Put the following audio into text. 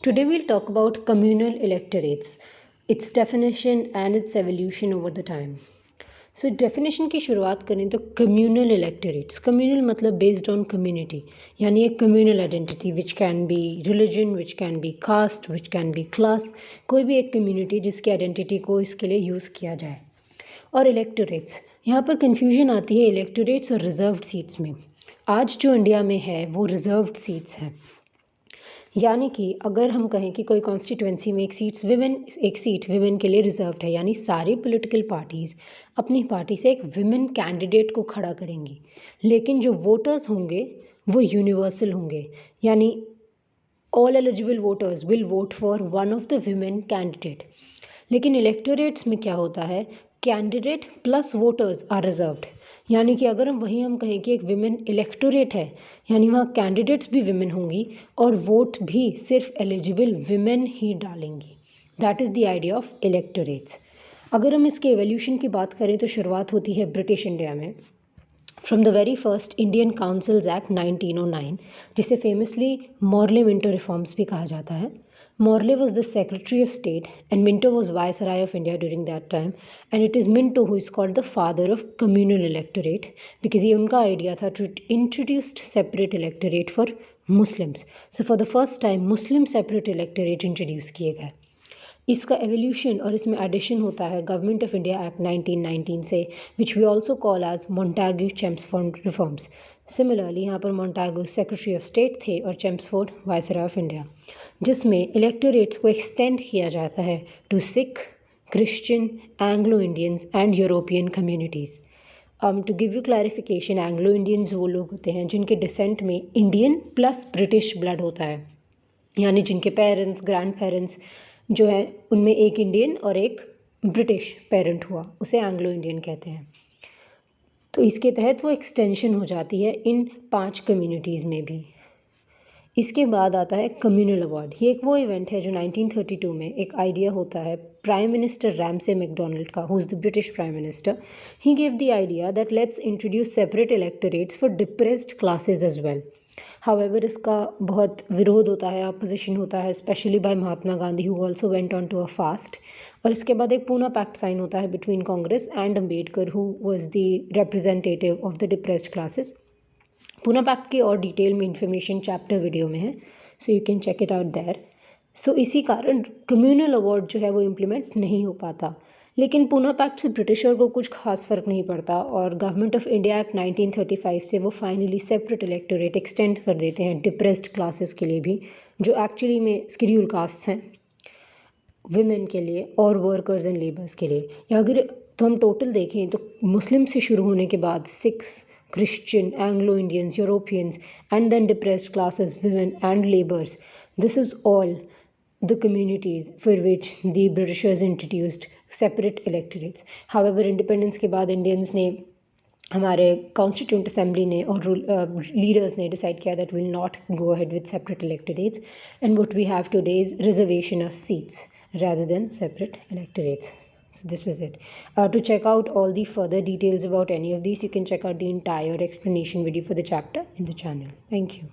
Today we'll talk about communal electorates, its definition and its evolution over the time. So definition की शुरुआत करें तो communal electorates. Communal मतलब based on community, यानी एक communal identity which can be religion, which can be caste, which can be class, कोई भी एक community जिसकी identity को इसके लिए यूज़ किया जाए. और electorates, यहाँ पर confusion आती है electorates और reserved seats में. आज जो इंडिया में है वो reserved seats हैं. यानी कि अगर हम कहें कि कोई कॉन्स्टिट्यूंसी में एक सीट विमेन के लिए रिजर्व्ड है, यानी सारी पॉलिटिकल पार्टीज़ अपनी पार्टी से एक विमेन कैंडिडेट को खड़ा करेंगी, लेकिन जो वोटर्स होंगे वो यूनिवर्सल होंगे, यानी all eligible voters will vote for one of the women candidate. लेकिन इलेक्टोरेट्स में क्या होता है, candidate plus voters are reserved. यानी कि अगर हम कहें कि एक विमेन इलेक्टोरेट है, यानी वहाँ कैंडिडेट्स भी विमेन होंगी और वोट भी सिर्फ एलिजिबल विमेन ही डालेंगी. That is the idea of electorates. अगर हम इसके एवोल्यूशन की बात करें तो शुरुआत होती है ब्रिटिश इंडिया में from the very first Indian councils act 1909, जिसे फेमसली मॉर्ले मिंटो रिफॉर्म्स भी कहा जाता है. Morley was the Secretary of State and Minto was Viceroy of India during that time, and it is Minto who is called the father of communal electorate because ये उनका idea था to introduce separate electorate for Muslims. So for the first time Muslim separate electorate introduce किए गए. इसका evolution और इसमें addition होता है गवर्नमेंट ऑफ इंडिया एक्ट 1919 से, which we also call as Montagu Chelmsford reforms. Similarly यहाँ पर मोन्टाग्यू सेक्रेटरी ऑफ स्टेट थे और चेम्सफोर्ड वाइसरॉय ऑफ इंडिया, जिसमें इलेक्टोरेट्स को एक्सटेंड किया जाता है to Sikh, Christian, Anglo Indians and European communities. To give you clarification, Anglo Indians वो लोग होते हैं जिनके डिसेंट में इंडियन प्लस ब्रिटिश ब्लड होता है, यानी जिनके पेरेंट्स ग्रैंड पेरेंट्स जो है उनमें एक इंडियन और एक ब्रिटिश पेरेंट हुआ, उसे एंग्लो इंडियन कहते हैं. तो इसके तहत वो एक्सटेंशन हो जाती है इन 5 कम्युनिटीज़ में भी. इसके बाद आता है कम्युनल अवार्ड. ये एक वो इवेंट है जो 1932 में एक आइडिया होता है प्राइम मिनिस्टर रैमसे मैकडोनल्ड का, who is the British prime minister. He gave the idea that let's introduce separate electorates for depressed classes as well. However इसका बहुत विरोध होता है, अपोजिशन होता है, specially by Mahatma Gandhi who also went on to a fast. और इसके बाद एक पूना पैक्ट साइन होता है between Congress and Ambedkar who was the representative of the depressed classes. Poona pact की और डिटेल में इंफॉर्मेशन चैप्टर वीडियो में है, so you can check it out there. So इसी कारण कम्युनल अवार्ड जो है वो इम्प्लीमेंट नहीं हो पाता. लेकिन पूना पैक्ट से ब्रिटिशर को कुछ खास फ़र्क नहीं पड़ता और गवर्नमेंट ऑफ इंडिया एक्ट 1935 से वो फाइनली सेपरेट इलेक्टोरेट एक्सटेंड कर देते हैं डिप्रेस्ड क्लासेस के लिए भी, जो एक्चुअली में स्केड्यूल कास्ट हैं, विमेन के लिए और वर्कर्स एंड लेबर्स के लिए. या अगर तो हम टोटल देखें तो मुस्लिम से शुरू होने के बाद Sikhs, Christian, Anglo-Indians, Europeans, and then depressed classes, women and laborers. This is all the communities for which the Britishers introduced separate electorates. However, independence के बाद Indians ने, हमारे Constituent Assembly ने और leaders ने decide किया that we'll not go ahead with separate electorates, and what we have today is reservation of seats rather than separate electorates. So this was it. To check out all the further details about any of these, you can check out the entire explanation video for the chapter in the channel. Thank you.